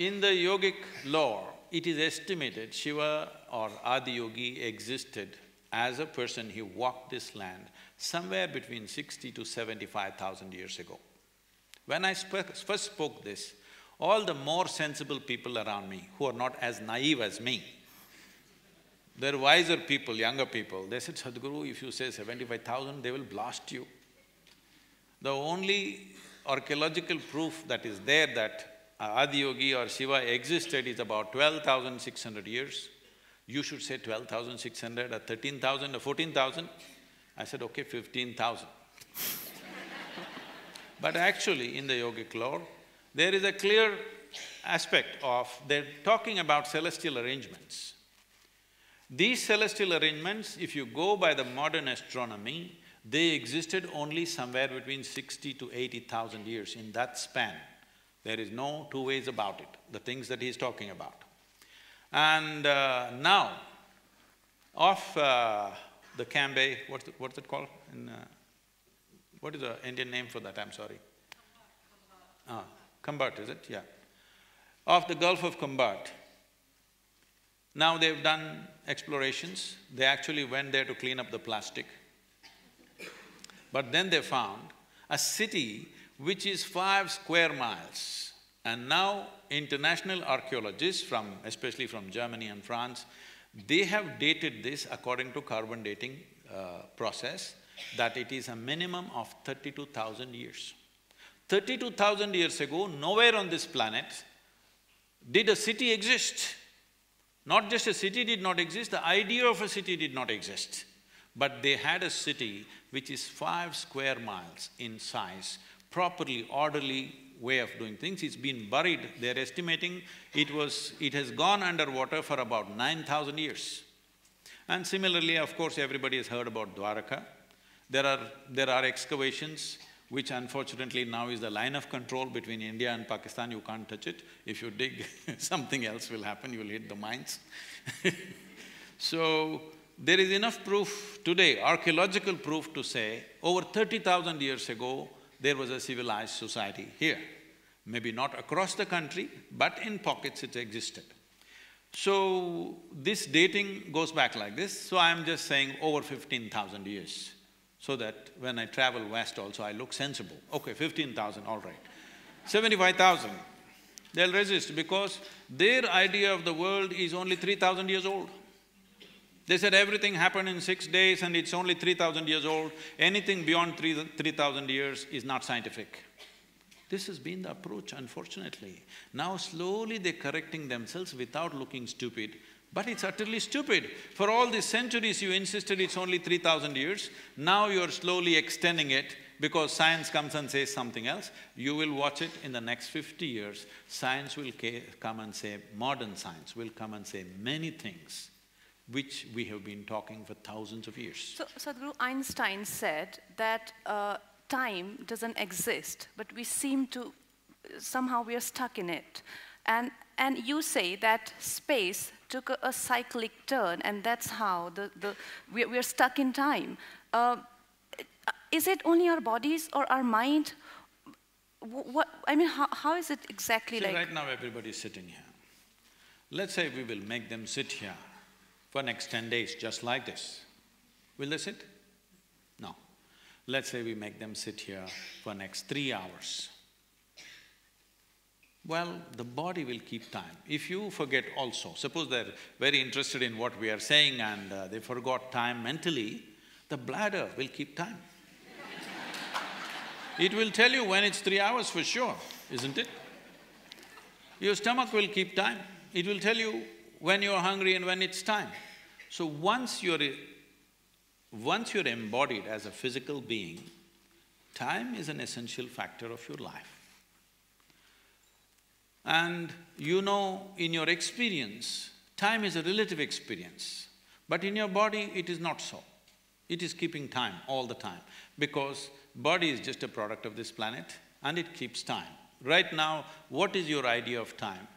In the yogic lore, it is estimated Shiva or Adiyogi existed as a person. He walked this land somewhere between 60 to 75,000 years ago. When I first spoke this, all the more sensible people around me, who are not as naive as me, they're wiser people, younger people, they said, Sadhguru, if you say 75,000, they will blast you. The only archaeological proof that is there that Adiyogi or Shiva existed is about 12,600 years. You should say 12,600 or 13,000 or 14,000. I said, okay, 15,000. But actually, in the yogic lore, there is a clear aspect of… they're talking about celestial arrangements. These celestial arrangements, if you go by the modern astronomy, they existed only somewhere between 60 to 80,000 years, in that span. There is no two ways about it, the things that he's talking about. And now, of the Cambay, what's it called? What is the Indian name for that? I'm sorry. Kumbat, is it? Yeah. Of the Gulf of Kumbat, now they've done explorations. They actually went there to clean up the plastic. But then they found a city which is 5 square miles. And now international archaeologists especially from Germany and France, they have dated this according to carbon dating process, that it is a minimum of 32,000 years. 32,000 years ago, nowhere on this planet did a city exist. Not just a city did not exist, the idea of a city did not exist. But they had a city which is 5 square miles in size, properly, orderly way of doing things. It's been buried, they're estimating it has gone underwater for about 9,000 years. And similarly, of course, everybody has heard about Dwaraka. There are excavations which unfortunately now is the line of control between India and Pakistan, you can't touch it. If you dig, something else will happen, you will hit the mines. So, there is enough proof today, archaeological proof to say, over 30,000 years ago, there was a civilized society here. Maybe not across the country, but in pockets it existed. So, this dating goes back like this, so I'm just saying over 15,000 years, so that when I travel west also I look sensible. Okay, 15,000, all right. 75,000, they'll resist because their idea of the world is only 3,000 years old. They said everything happened in 6 days and it's only 3,000 years old. Anything beyond 3,000 years is not scientific. This has been the approach, unfortunately. Now slowly they're correcting themselves without looking stupid, but it's utterly stupid. For all these centuries you insisted it's only 3,000 years, now you're slowly extending it because science comes and says something else. You will watch it in the next 50 years, science will come and say… modern science will come and say many things which we have been talking for thousands of years. So, Sadhguru, Einstein said that time doesn't exist, but we seem to… somehow we are stuck in it. And you say that space took a cyclic turn and that's how we are stuck in time. Is it only our bodies or our mind? How is it exactly like… right now everybody is sitting here. Let's say we will make them sit here for next 10 days, just like this. Will they sit? No. Let's say we make them sit here for next 3 hours. Well, the body will keep time. If you forget also, suppose they're very interested in what we are saying and they forgot time mentally, the bladder will keep time. It will tell you when it's 3 hours for sure, isn't it? Your stomach will keep time. It will tell you when you're hungry and when it's time. So once you're embodied as a physical being, time is an essential factor of your life. And you know, in your experience, time is a relative experience, but in your body it is not so. It is keeping time all the time, because body is just a product of this planet and it keeps time. Right now, what is your idea of time?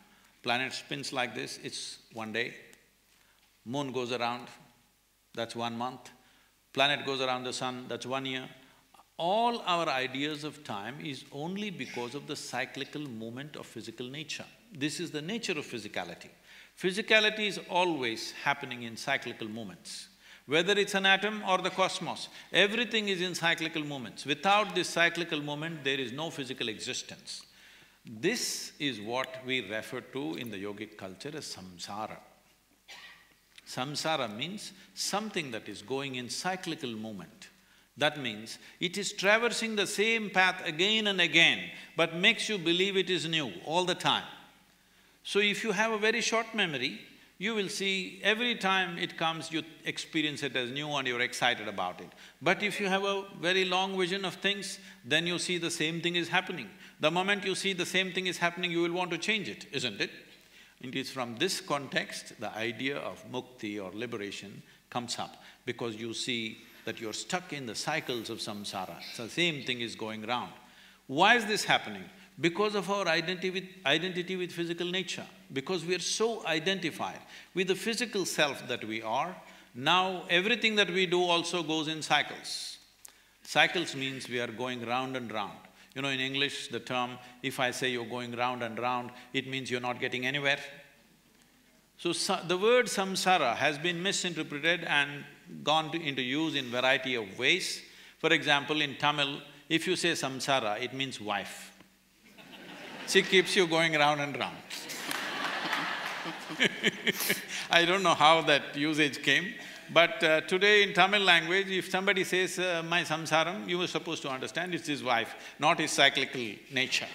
Planet spins like this, it's 1 day. Moon goes around, that's 1 month. Planet goes around the sun, that's 1 year. all our ideas of time is only because of the cyclical movement of physical nature. This is the nature of physicality. Physicality is always happening in cyclical movements. Whether it's an atom or the cosmos, everything is in cyclical movements. Without this cyclical movement, there is no physical existence. This is what we refer to in the yogic culture as samsara. Samsara means something that is going in cyclical movement. That means it is traversing the same path again and again, but makes you believe it is new all the time. So if you have a very short memory, you will see every time it comes, you experience it as new and you're excited about it. But if you have a very long vision of things, then you see the same thing is happening. The moment you see the same thing is happening, you will want to change it, isn't it? It is from this context, the idea of mukti or liberation comes up, because you see that you're stuck in the cycles of samsara, so the same thing is going round. Why is this happening? Because of our identity with physical nature. Because we are so identified with the physical self that we are, now everything that we do also goes in cycles. Cycles means we are going round and round. You know, in English, the term, if I say you're going round and round, it means you're not getting anywhere. So, the word samsara has been misinterpreted and gone into use in variety of ways. For example, in Tamil, if you say samsara, it means wife. She keeps you going round and round. I don't know how that usage came, but today in Tamil language, if somebody says, my samsaram, you were supposed to understand it's his wife, not his cyclical nature.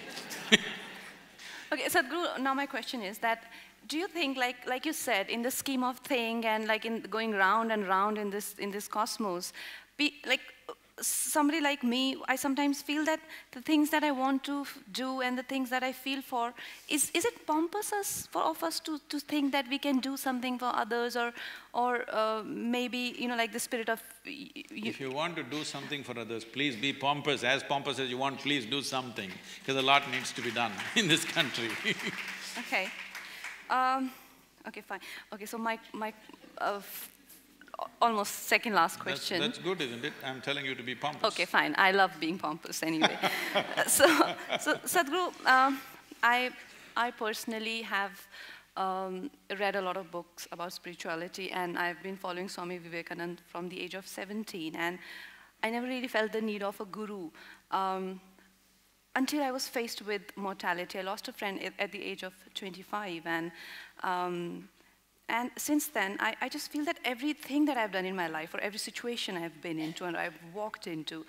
Okay, Sadhguru, now my question is that, do you think, like you said, in the scheme of thing and like in going round and round in this cosmos, somebody like me, I sometimes feel that the things that I want to do and the things that I feel for, is it pompous of us to think that we can do something for others, or maybe, you know, like the spirit of… If you want to do something for others, please be pompous as you want, please do something, because a lot needs to be done in this country. Okay. Okay, fine. Okay, so my almost second last question. That's good, isn't it? I'm telling you to be pompous. Okay, fine. I love being pompous anyway. So Sadhguru, I personally have read a lot of books about spirituality, and I've been following Swami Vivekananda from the age of 17, and I never really felt the need of a guru until I was faced with mortality. I lost a friend at the age of 25, and since then, I just feel that everything that I've done in my life, or every situation I've been into and I've walked into,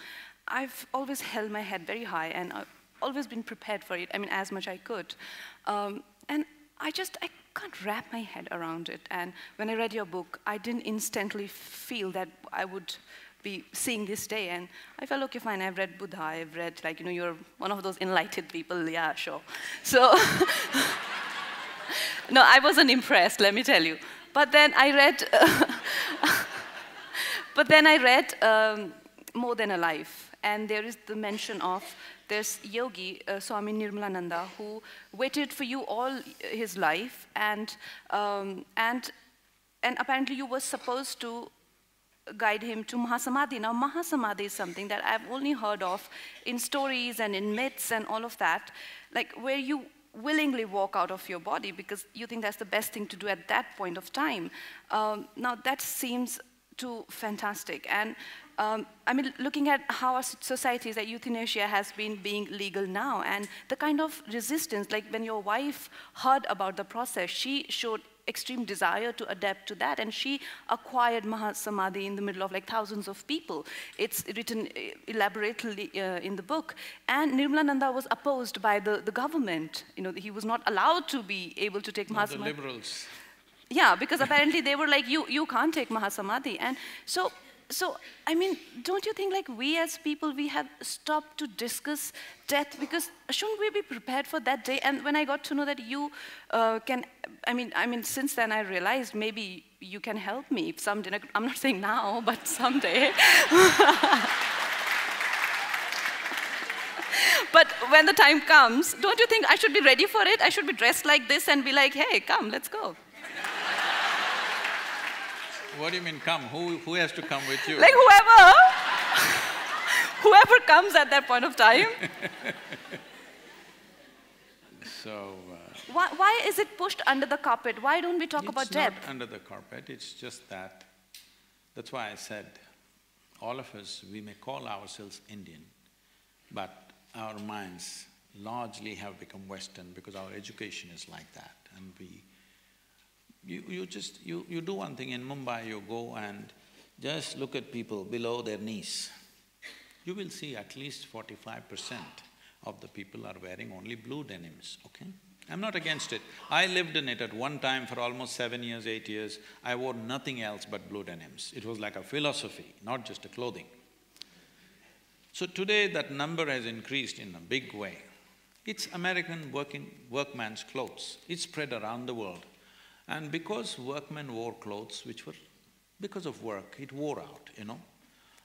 I've always held my head very high, and I've always been prepared for it, I mean, as much I could. And I can't wrap my head around it. And when I read your book, I didn't instantly feel that I would be seeing this day. And I felt, okay, fine, I've read Buddha, I've read, like, you know, you're one of those enlightened people, yeah, sure. So, no, I wasn't impressed, let me tell you. But then I read, More Than a Life, and there is the mention of this yogi, Swami Nirmalananda, who waited for you all his life, and apparently you were supposed to guide him to Mahasamadhi. Now, Mahasamadhi is something that I've only heard of in stories and in myths and all of that, like where you willingly walk out of your body because you think that's the best thing to do at that point of time. Now, that seems too fantastic. And I mean, looking at how our societies, that euthanasia has been being legal now, and the kind of resistance, like when your wife heard about the process, she showed extreme desire to adapt to that, and she acquired Mahasamadhi in the middle of like thousands of people. It's written elaborately in the book. And Nirmalananda was opposed by the government. You know, he was not allowed to be able to take Mahasamadhi. The liberals. Yeah, because apparently they were like, you can't take Mahasamadhi. And so, I mean, don't you think like we as people, we have stopped to discuss death, because shouldn't we be prepared for that day? And when I got to know that you can, I mean, since then I realized maybe you can help me someday. I'm not saying now, but someday. But when the time comes, don't you think I should be ready for it? I should be dressed like this and be like, hey, come, let's go. What do you mean come? Who has to come with you? Like whoever comes at that point of time. So… Why is it pushed under the carpet? Why don't we talk about depth? It's not under the carpet, it's just that… That's why I said, all of us, we may call ourselves Indian, but our minds largely have become Western because our education is like that. And you do one thing, in Mumbai you go and just look at people below their knees. You will see at least 45% of the people are wearing only blue denims, okay? I'm not against it. I lived in it at one time for almost 7 years, 8 years. I wore nothing else but blue denims. It was like a philosophy, not just a clothing. So today that number has increased in a big way. It's American workman's clothes. It's spread around the world. And because workmen wore clothes which were… because of work, it wore out, you know.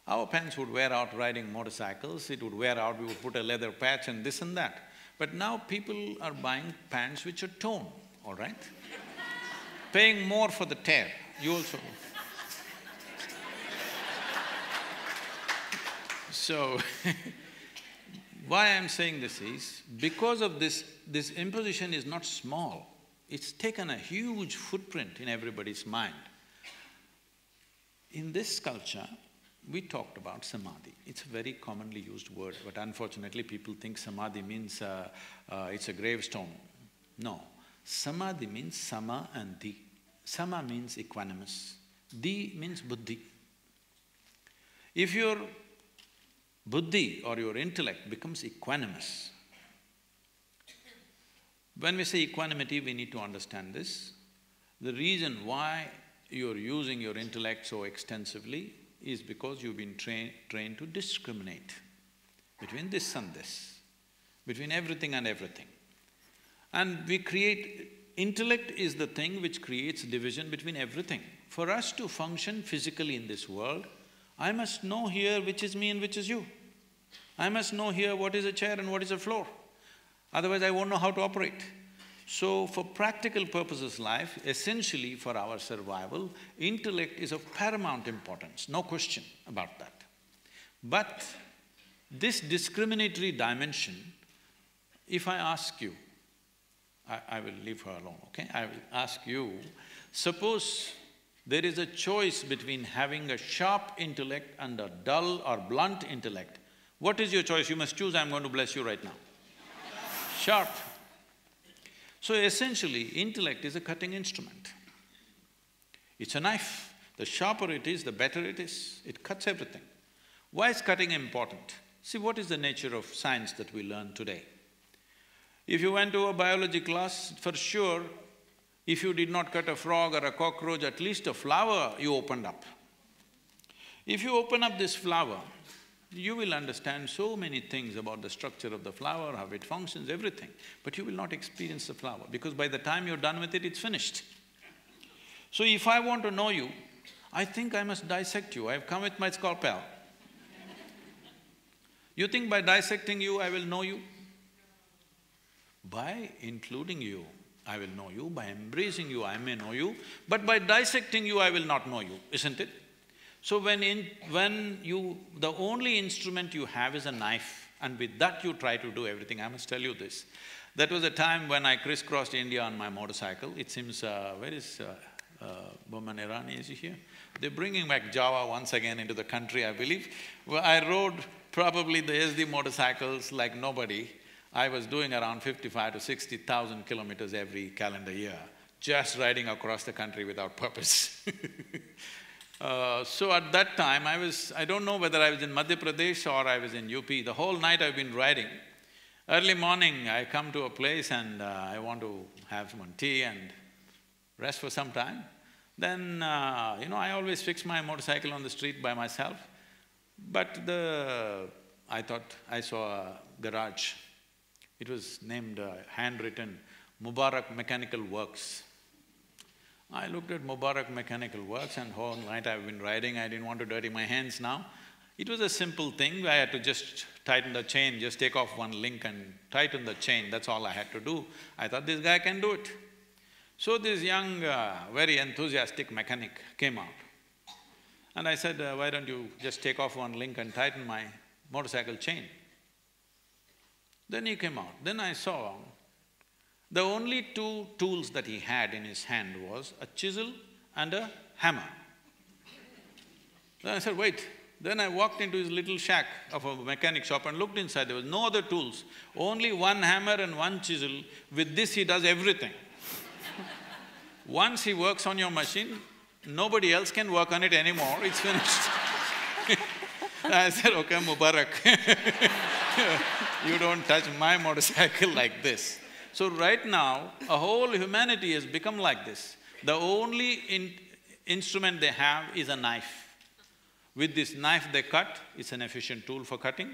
Our pants would wear out riding motorcycles, it would wear out, we would put a leather patch and this and that. But now people are buying pants which are torn, all right? Paying more for the tear, you also… So, why I'm saying this is, because of this imposition is not small, it's taken a huge footprint in everybody's mind. In this culture, we talked about samadhi. It's a very commonly used word, but unfortunately people think samadhi means it's a gravestone. No, samadhi means sama and di. Sama means equanimous, di means buddhi. If your buddhi or your intellect becomes equanimous, when we say equanimity, we need to understand this. The reason why you're using your intellect so extensively is because you've been trained to discriminate between this and this, between everything and everything. And we create… intellect is the thing which creates division between everything. For us to function physically in this world, I must know here which is me and which is you. I must know here what is a chair and what is a floor. Otherwise I won't know how to operate. So for practical purposes life, essentially for our survival, intellect is of paramount importance, no question about that. But this discriminatory dimension, if I ask you, I will leave her alone, okay? I will ask you, suppose there is a choice between having a sharp intellect and a dull or blunt intellect. What is your choice? You must choose, I'm going to bless you right now. Sharp. So essentially, intellect is a cutting instrument. It's a knife. The sharper it is, the better it is. It cuts everything. Why is cutting important? See, what is the nature of science that we learn today? If you went to a biology class, for sure, if you did not cut a frog or a cockroach, at least a flower you opened up. If you open up this flower, you will understand so many things about the structure of the flower, how it functions, everything, but you will not experience the flower because by the time you're done with it, it's finished. So if I want to know you, I think I must dissect you. I've come with my scalpel. You think by dissecting you, I will know you? By including you, I will know you. By embracing you, I may know you. But by dissecting you, I will not know you, isn't it? So the only instrument you have is a knife, and with that you try to do everything. I must tell you this. That was a time when I crisscrossed India on my motorcycle. It seems… where is Boman Irani, is he here? They're bringing back Java once again into the country, I believe. Well, I rode probably the SD motorcycles like nobody. I was doing around 55 to 60,000 kilometers every calendar year, just riding across the country without purpose. So at that time, I don't know whether I was in Madhya Pradesh or I was in UP. The whole night I've been riding. Early morning, I come to a place and I want to have some tea and rest for some time. Then, I always fix my motorcycle on the street by myself. But I thought I saw a garage. It was named, handwritten, Mubarak Mechanical Works. I looked at Mubarak Mechanical Works and whole night I've been riding, I didn't want to dirty my hands now. It was a simple thing, I had to just tighten the chain, just take off one link and tighten the chain, that's all I had to do. I thought this guy can do it. So this young, very enthusiastic mechanic came out. And I said, why don't you just take off one link and tighten my motorcycle chain. Then he came out. Then I saw the only two tools that he had in his hand was a chisel and a hammer. Then I said, wait. Then I walked into his little shack of a mechanic shop and looked inside. There was no other tools, only one hammer and one chisel. With this he does everything. Once he works on your machine, nobody else can work on it anymore, it's finished. I said, okay, Mubarak, you don't touch my motorcycle like this. So right now, a whole humanity has become like this. The only instrument they have is a knife. With this knife they cut, it's an efficient tool for cutting.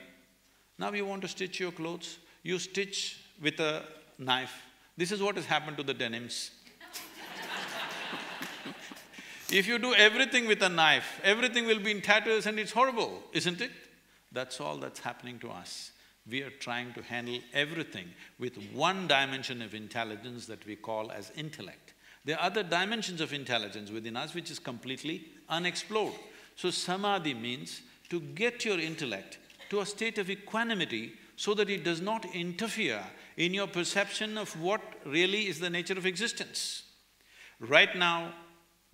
Now you want to stitch your clothes, you stitch with a knife. This is what has happened to the denims. If you do everything with a knife, everything will be in tatters and it's horrible, isn't it? That's all that's happening to us. We are trying to handle everything with one dimension of intelligence that we call as intellect. There are other dimensions of intelligence within us which is completely unexplored. So samadhi means to get your intellect to a state of equanimity so that it does not interfere in your perception of what really is the nature of existence. Right now,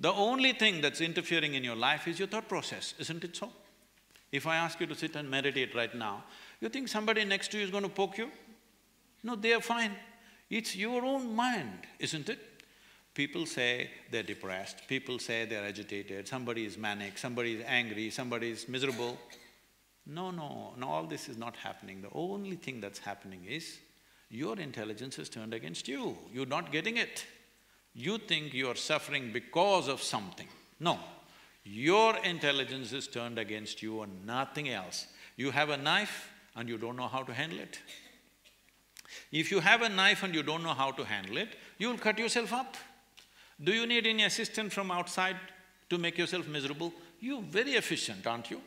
the only thing that's interfering in your life is your thought process, isn't it so? If I ask you to sit and meditate right now, you think somebody next to you is going to poke you? No, they are fine. It's your own mind, isn't it? People say they're depressed, people say they're agitated, somebody is manic, somebody is angry, somebody is miserable. No, all this is not happening. The only thing that's happening is your intelligence is turned against you, you're not getting it. You think you're suffering because of something. No, your intelligence is turned against you and nothing else. You have a knife and you don't know how to handle it. If you have a knife and you don't know how to handle it, you'll cut yourself up. Do you need any assistance from outside to make yourself miserable? You're very efficient, aren't you?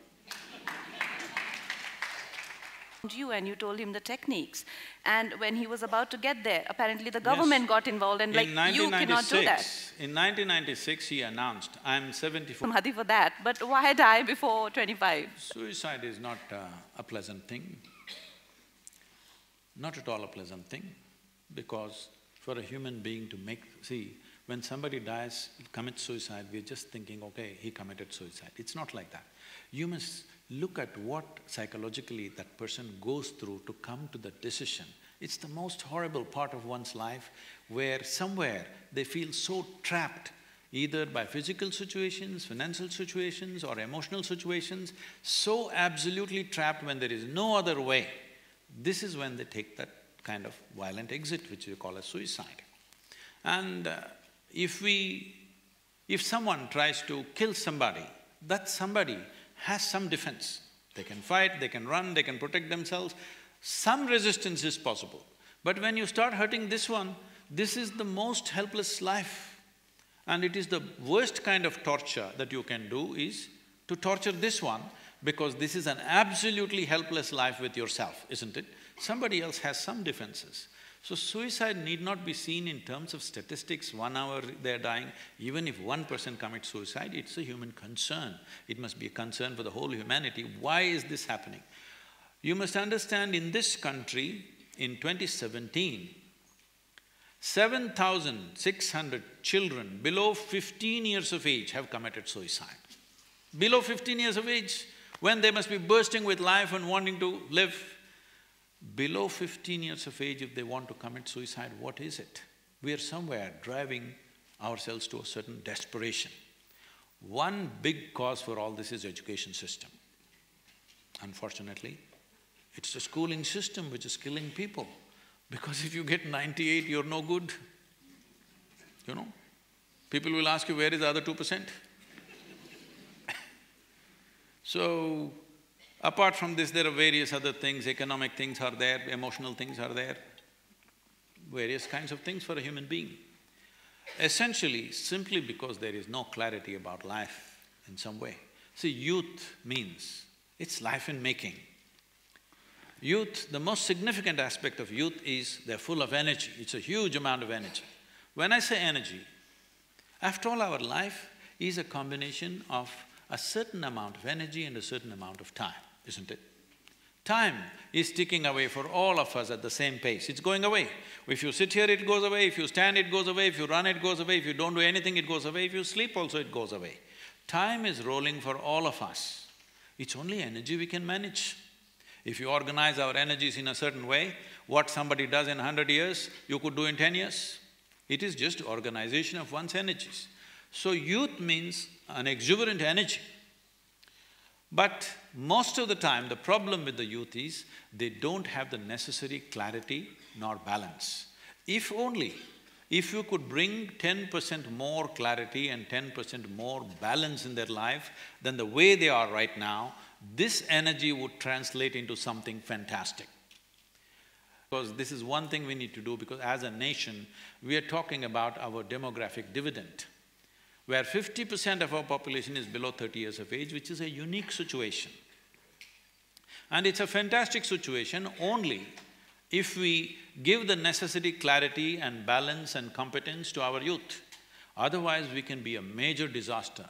You and you told him the techniques. And when he was about to get there, apparently the government got involved and like, you cannot do that. In 1996, he announced, I'm 74. Samadhi for that, but why die before 25? Suicide is not a pleasant thing. Not at all a pleasant thing, because for a human being to see, when somebody dies, commits suicide, we're just thinking, okay, he committed suicide. It's not like that. You must look at what psychologically that person goes through to come to the decision. It's the most horrible part of one's life where somewhere they feel so trapped, either by physical situations, financial situations or emotional situations, so absolutely trapped when there is no other way. This is when they take that kind of violent exit which we call as suicide. And if someone tries to kill somebody, that somebody has some defense. They can fight, they can run, they can protect themselves. Some resistance is possible. But when you start hurting this one, this is the most helpless life. And it is the worst kind of torture that you can do is to torture this one, because this is an absolutely helpless life with yourself, isn't it? Somebody else has some defenses. So suicide need not be seen in terms of statistics, 1 hour they're dying. Even if one person commits suicide, it's a human concern. It must be a concern for the whole humanity. Why is this happening? You must understand, in this country, in 2017, 7,600 children below 15 years of age have committed suicide. Below 15 years of age, when they must be bursting with life and wanting to live. Below 15 years of age, if they want to commit suicide, what is it? We are somewhere driving ourselves to a certain desperation. One big cause for all this is education system. Unfortunately, it's the schooling system which is killing people. Because if you get 98, you're no good, you know. People will ask you, where is the other 2%? So, apart from this, there are various other things, economic things are there, emotional things are there, various kinds of things for a human being. Essentially, simply because there is no clarity about life in some way. See, youth means, it's life in making. Youth, the most significant aspect of youth is they're full of energy, it's a huge amount of energy. When I say energy, after all, our life is a combination of a certain amount of energy and a certain amount of time, isn't it? Time is ticking away for all of us at the same pace, it's going away. If you sit here, it goes away, if you stand, it goes away, if you run, it goes away, if you don't do anything, it goes away, if you sleep also, it goes away. Time is rolling for all of us. It's only energy we can manage. If you organize our energies in a certain way, what somebody does in 100 years, you could do in 10 years. It is just organization of one's energies. So youth means an exuberant energy. But most of the time, the problem with the youth is they don't have the necessary clarity nor balance. If you could bring 10% more clarity and 10% more balance in their life than the way they are right now, this energy would translate into something fantastic. Because this is one thing we need to do, because as a nation, we are talking about our demographic dividend, where 50% of our population is below 30 years of age, which is a unique situation. And it's a fantastic situation only if we give the necessary clarity and balance and competence to our youth. Otherwise, we can be a major disaster.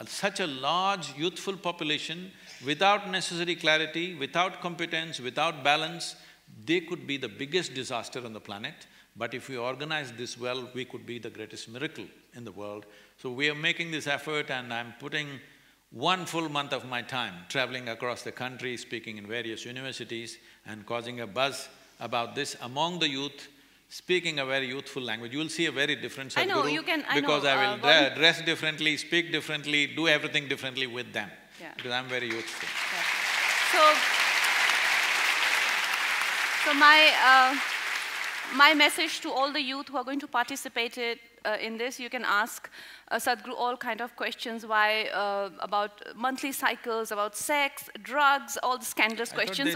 Such a large youthful population, without necessary clarity, without competence, without balance, they could be the biggest disaster on the planet. But if we organize this well, we could be the greatest miracle in the world. So we are making this effort, and I'm putting 1 full month of my time traveling across the country, speaking in various universities and causing a buzz about this among the youth, speaking a very youthful language. You will see a very different Sadhguru. I know, you can… Because I will dress differently, speak differently, do everything differently with them. Yeah. Because I'm very youthful. Yeah. So my message to all the youth who are going to participate in this, you can ask Sadhguru all kind of questions, about monthly cycles, about sex, drugs, all the scandalous questions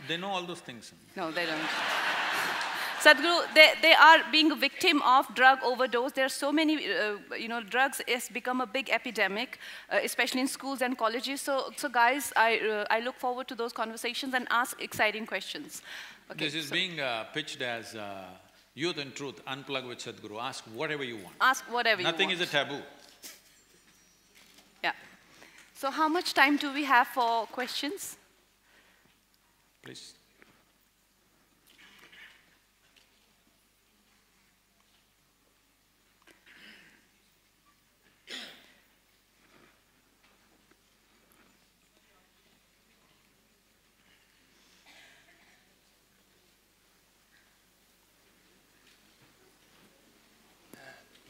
They know all those things. No, they don't. Sadhguru, they are being a victim of drug overdose. There are so many, drugs has become a big epidemic, especially in schools and colleges. So guys, I look forward to those conversations and ask exciting questions. Okay, this is being pitched as Youth and Truth, Unplug with Sadhguru. Ask whatever you want. Ask whatever you want. Nothing is a taboo. Yeah. So how much time do we have for questions? Please.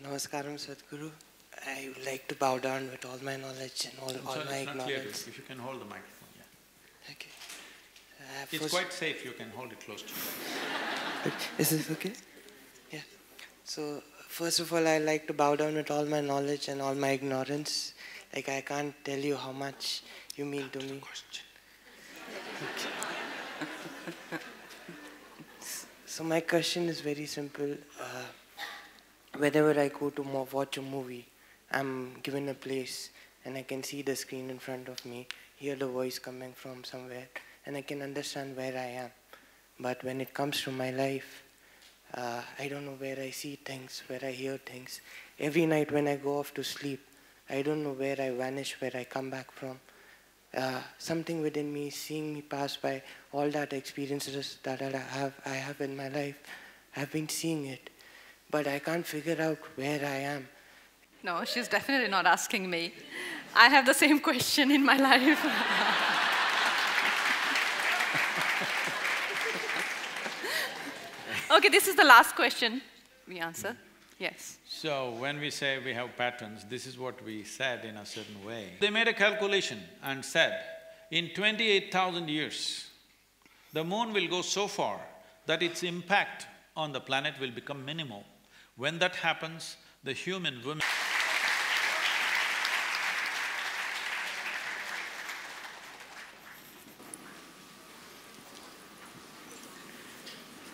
Namaskaram, Sadhguru. I would like to bow down with all my knowledge and all my ignorance. If you can hold the microphone, yeah. Okay. It's quite safe, you can hold it close to you. Is this okay? Yeah. So, first of all, I like to bow down with all my knowledge and all my ignorance. Like, I can't tell you how much you mean to me. Okay. So my question is very simple. Whenever I go to watch a movie, I'm given a place and I can see the screen in front of me, hear the voice coming from somewhere, and I can understand where I am. But when it comes to my life, I don't know where I see things, where I hear things. Every night when I go off to sleep, I don't know where I vanish, where I come back from. Something within me is seeing me pass by all that experiences that I have in my life. I've been seeing it. But I can't figure out where I am. No, she's definitely not asking me. I have the same question in my life. Okay, this is the last question we answer. Yes. So, when we say we have patterns, this is what we said in a certain way. They made a calculation and said, in 28,000 years, the moon will go so far that its impact on the planet will become minimal. When that happens, the human woman…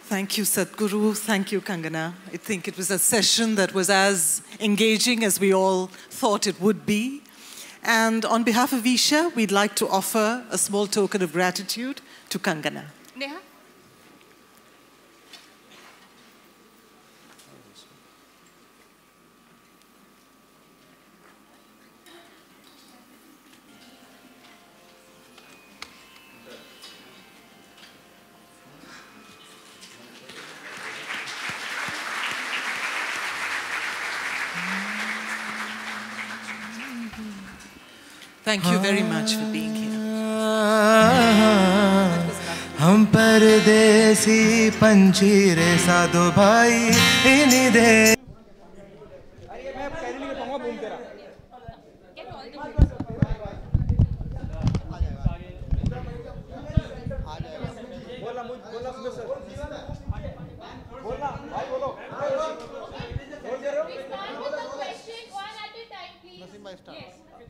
Thank you, Sadhguru. Thank you, Kangana. I think it was a session that was as engaging as we all thought it would be. And on behalf of Isha, we'd like to offer a small token of gratitude to Kangana. Neha? Thank you very much for being here. हम परदेसी पंछी रे साधु भाई इन्हीं दे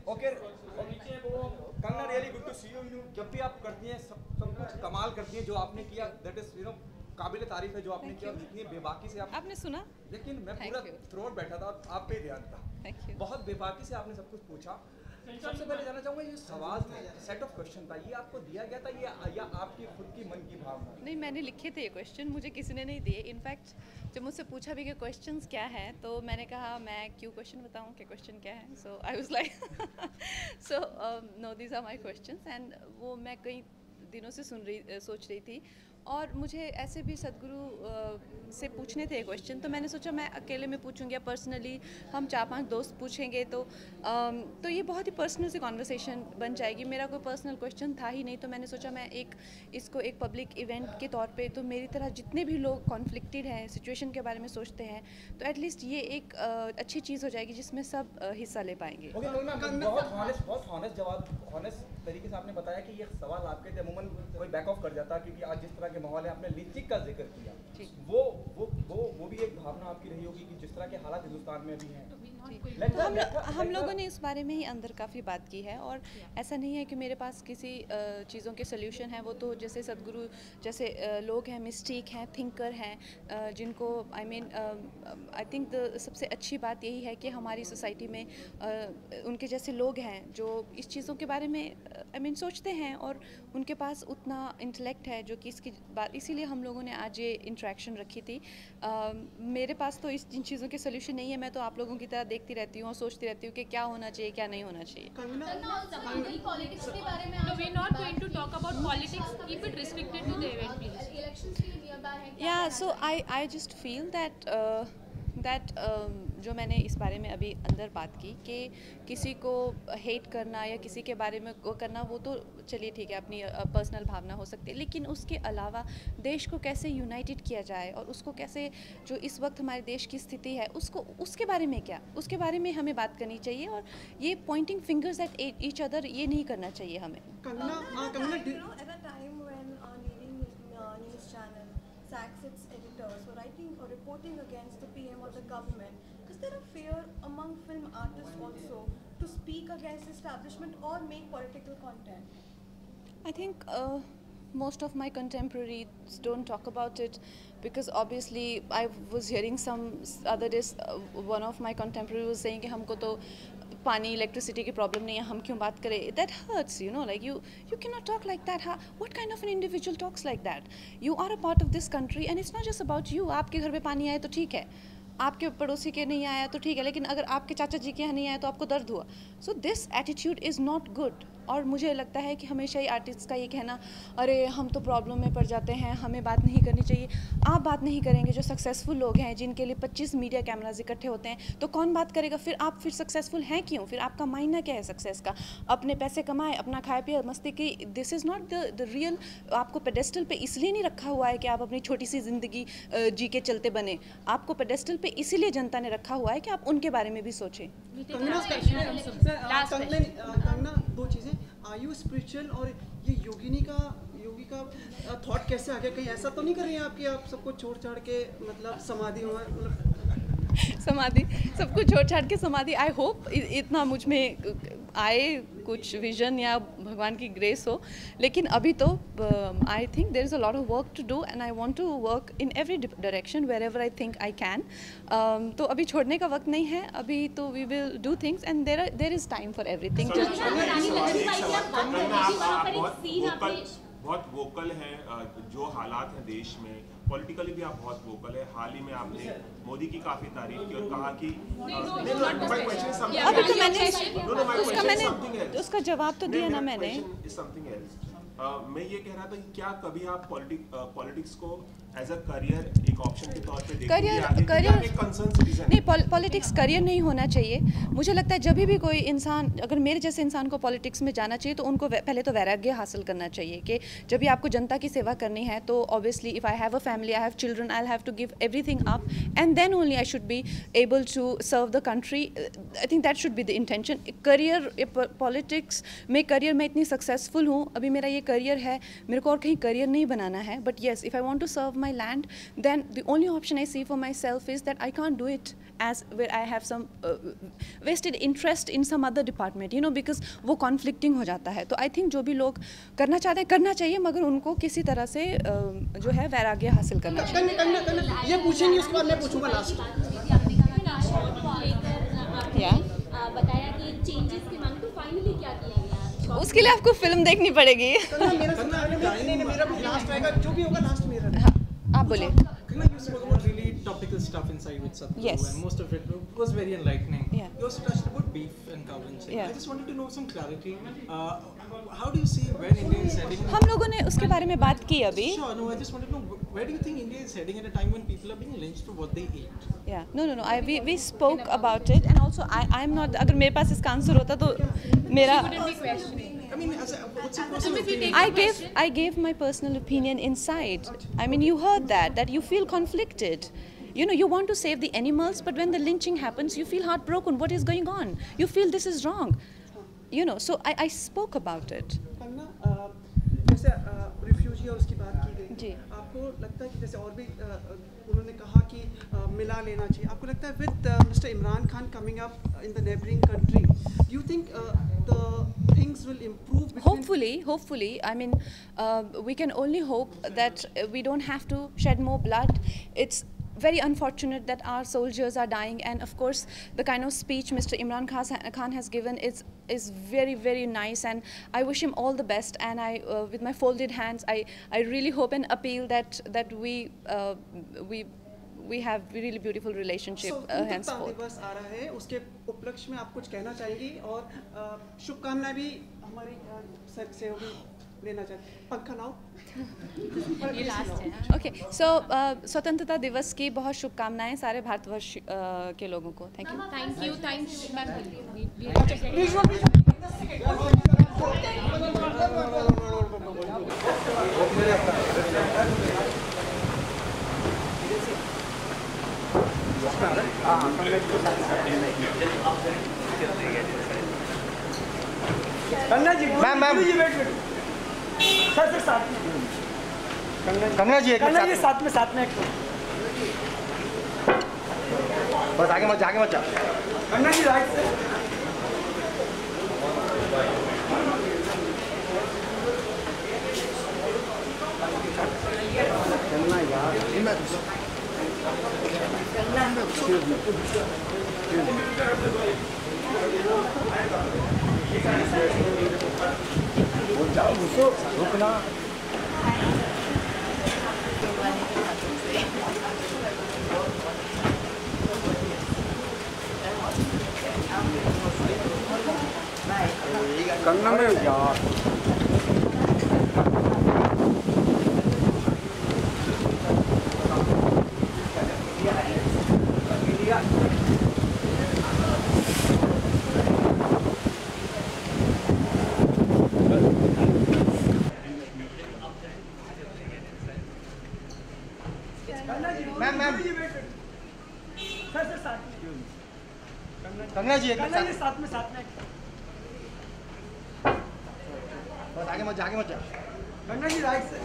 Okay, Kangana, really good to see you. जब भी आप करती हैं सब कुछ कमाल करती हैं जो आपने किया, that is काबिल तारीफ है जो आपने किया, जितनी बेबाकी से आपने सुना, लेकिन मैं पूरा थ्रोट बैठा था और आप पे ध्यान था, बहुत बेबाकी से आपने सब कुछ पूछा। सबसे पहले जानना चाहूँगा ये सवाल था, सेट ऑफ क्वेश्चन था, ये आपको दिया गया था या आपकी खुद की मन की भावना? नहीं, मैंने लिखे थे ये क्वेश्चन, मुझे किसी ने नहीं दिए। इनफैक्ट जब मुझसे पूछा भी कि क्वेश्चंस क्या हैं, तो मैंने कहा मैं क्यों क्वेश्चन बताऊं कि क्वेश्चन क्या है। So I was like so no, these are my questions. And वो मैं कई दिनों से सोच रही थी, और मुझे ऐसे भी सदगुरु से पूछने थे क्वेश्चन, तो मैंने सोचा मैं अकेले में पूछूंगी या पर्सनली हम 4-5 दोस्त पूछेंगे तो ये बहुत ही पर्सनल सी कॉन्वर्सेशन बन जाएगी। मेरा कोई पर्सनल क्वेश्चन था ही नहीं, तो मैंने सोचा मैं इसको एक पब्लिक इवेंट के तौर पे, तो मेरी तरह जितने भी लोग कॉन्फ्लिक्टेड हैं, सिचुएशन के बारे में सोचते हैं, तो एटलीस्ट ये एक अच्छी चीज़ हो जाएगी जिसमें सब हिस्सा ले पाएंगे। बहुत ऑनेस्ट जवाब, ऑनेस्ट तरीके से आपने बताया कि ये सवाल आपके थे, अमूमन कोई बैक ऑफ कर जाता, क्योंकि आज जिस तरह के माहौल है, आपने लिपस्टिक का जिक्र किया, वो भी एक भावना आपकी रही होगी कि जिस तरह के हालात हिंदुस्तान में अभी हैं। हम लोगों ने इस बारे में ही अंदर काफ़ी बात की है, और ऐसा नहीं है कि मेरे पास किसी चीज़ों के सोल्यूशन है। वो तो जैसे सदगुरु जैसे लोग हैं, मिस्टिक हैं, थिंकर हैं, जिनको आई थिंक सबसे अच्छी बात यही है कि हमारी सोसाइटी में उनके जैसे लोग हैं जो इस चीज़ों के बारे में सोचते हैं, और उनके पास उतना इंटेलेक्ट है जो कि इसकी बात, इसीलिए हम लोगों ने आज ये इंटरेक्शन रखी थी। मेरे पास तो इन चीज़ों के सोल्यूशन नहीं है, मैं तो आप लोगों की तरह देखती रहती हूँ और सोचती रहती हूँ कि क्या होना चाहिए, क्या नहीं होना चाहिए। पॉलिटिक्स के बारे में we not going to talk about politics, keep it restricted to the event please. Elections के नियरबाय है। या so I just feel that जो मैंने इस बारे में अभी अंदर बात की कि किसी को हेट करना या किसी के बारे में वो करना, वो तो चलिए ठीक है, अपनी पर्सनल भावना हो सकती है, लेकिन उसके अलावा देश को कैसे यूनाइटेड किया जाए और उसको कैसे, जो इस वक्त हमारे देश की स्थिति है उसके बारे में क्या, उसके बारे में हमें बात करनी चाहिए, और ये Poynting fingers at each other ये नहीं करना चाहिए हमें। sacks its editors for writing or reporting against the PM or the government. Is there a fear among film artists also to speak against the establishment or make political content? I think most of my contemporaries don't talk about it, because obviously I was hearing some other days one of my contemporaries was saying कि हमको तो पानी electricity की problem नहीं है, हम क्यों बात करें। That hurts, you know, like you can not talk like that. What kind of an individual talks like that? You are a part of this country and it's not just about you. आपके घर पे पानी आए तो ठीक है, आपके पड़ोसी के नहीं आया तो ठीक है, लेकिन अगर आपके चाचा जी के यहाँ नहीं आया तो आपको दर्द हुआ। So this attitude is not good. और मुझे लगता है कि हमेशा ही आर्टिस्ट का ये कहना, अरे हम तो प्रॉब्लम में पड़ जाते हैं, हमें बात नहीं करनी चाहिए। आप बात नहीं करेंगे, जो सक्सेसफुल लोग हैं जिनके लिए 25 मीडिया कैमराज इकट्ठे होते हैं, तो कौन बात करेगा? फिर आप सक्सेसफुल हैं क्यों? फिर आपका मायना क्या है सक्सेस का? अपने पैसे कमाए, अपना खाए पिए, मस्ती की। This is not the real. आपको पेडेस्टल पे इसलिए नहीं रखा हुआ है कि आप अपनी छोटी सी ज़िंदगी जी के चलते बने। आपको पेडेस्टल पे इसीलिए जनता ने रखा हुआ है कि आप उनके बारे में भी सोचें। दो चीज़ें, आयु स्पिरिचुअल और ये योगी का थॉट कैसे आ गया? कहीं ऐसा तो नहीं कर रही हैं आप कि आप सबको छोड़ छाड़ के मतलब समाधि हो, समाधि सब कुछ छोड़ छाड़ के समाधि। आई होप इतना मुझ में आए कुछ विजन या भगवान की ग्रेस हो, लेकिन अभी तो I think there is a lot of work to do and I want to work in every direction wherever I think I can. तो अभी छोड़ने का वक्त नहीं है, अभी तो we will do things and there is time for everything. बहुत वोकल हैं, जो हालात हैं देश में, पॉलिटिकली भी आप बहुत वोकल है। हाल ही में आपने मोदी की काफ़ी तारीफ की और कहा कि मैंने उसका जवाब तो दिया ना मैंने। मैं ये कह रहा था कि क्या कभी आप पॉलिटिक्स को एज अ करियर एक ऑप्शन के तौर पे देखोगे? करियर एक कंसर्न सिटीजन नहीं, पॉलिटिक्स करियर नहीं होना चाहिए। मुझे लगता है जब भी कोई इंसान, अगर मेरे जैसे इंसान को पॉलिटिक्स में जाना चाहिए तो उनको पहले तो वैराग्य हासिल करना चाहिए कि जब भी आपको जनता की सेवा करनी है तो obviously if I have a family, I have children, I have to give everything up and then only I should be able to serve the country. I think that should be the intention. Career, politics में career मैं इतनी successful हूँ, अभी मेरा ये career है, मेरे को और कहीं करियर नहीं बनाना है। But yes, if I want to serve my land, then the only option I see for myself is that I can't do it as where I have some vested interest in some other department, you know, because वो conflicting हो जाता है। तो I think जो भी लोग करना चाहते हैं करना चाहिए, मगर उनको किसी तरह से जो है वैराग्य हासिल करना चाहिए। ये पूछेंगे उसके बाद मैं पूछूंगा लास्ट। बताया कि चेंजेस के मामले तो फाइनली क्या किया गया? उसके लिए आपको फिल्म देखनी पड़ेगी। मेरा लास्ट रहेगा, जो भी होगा लास्ट मेरा। हाँ, आप बोले। You spoke about really topical stuff inside with Sadhguru, Yes. and most of it was very enlightening. Yeah. You also touched about beef and cow ranching. Yeah. I just wanted to know some clarity. How do you see where India is heading? हम लोगों ने उसके बारे में बात की अभी। Sure, no, I just wanted to know where do you think India is heading at a time when people are being lynched for what they eat? Yeah, no. We spoke about it, and also I'm not. अगर मेरे पास इसका answer होता तो मेरा I mean, what's your personal opinion? I gave my personal opinion inside. I mean, you heard that you feel conflicted. You know, you want to save the animals, but when the lynching happens, you feel heartbroken. What is going on? You feel this is wrong. You know, so I spoke about it. जैसे refugee और उसकी बात की गई जी, आपको लगता है कि जैसे और भी उन्होंने कहा कि मिला लेना चाहिए, आपको लगता है with mister Imran Khan coming up in the neighbouring country, do you think the things will improve? Hopefully. I mean, we can only hope that we don't have to shed more blood. It's very unfortunate that our soldiers are dying, and of course the kind of speech Mr. Imran Khan has given is very, very nice, and I wish him all the best, and I with my folded hands I really hope and appeal that we have really beautiful relationship henceforth. दिवस आ रहा है, उसके उपलक्ष्य में आप कुछ कहना चाहेंगी और शुभकामनाएं भी हमारी सर से होगी लेना चाहते हैं। पंखा लाओ। ये लास्ट है। Okay, so स्वतंत्रता दिवस की बहुत शुभकामनाएं सारे भारतवर्ष के लोगों को। Thank you. मैम सर साथ में कंगना जी साथ में बस आगे मत जा कंगना जी राइट से कंगना यार रुकना करना में यार कंगना जी साथ में बस आगे मत जा कंगना जी राइट से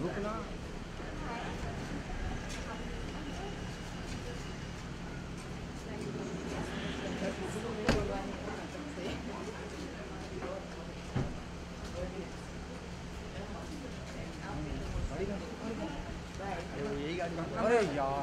रुकना अरे यार